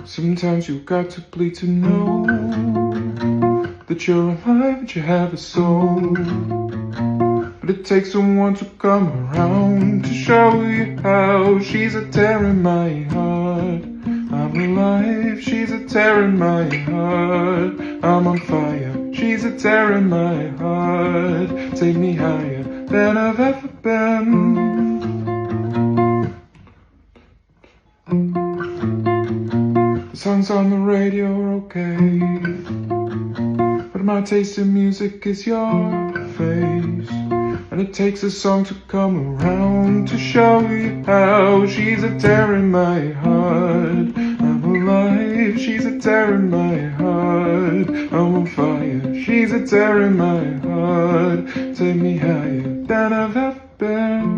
Sometimes you got to bleed to know that you're alive, that you have a soul. But it takes someone to come around to show you how. She's a tear in my heart. I'm alive, she's a tear in my heart. I'm on fire, she's a tear in my heart. Take me higher than I've ever been. The songs on the radio are okay, but my taste in music is your face. And it takes a song to come around to show you how. She's a tear in my heart. I'm alive, she's a tear in my heart. I'm on fire, she's a tear in my heart. Take me higher than I've ever been.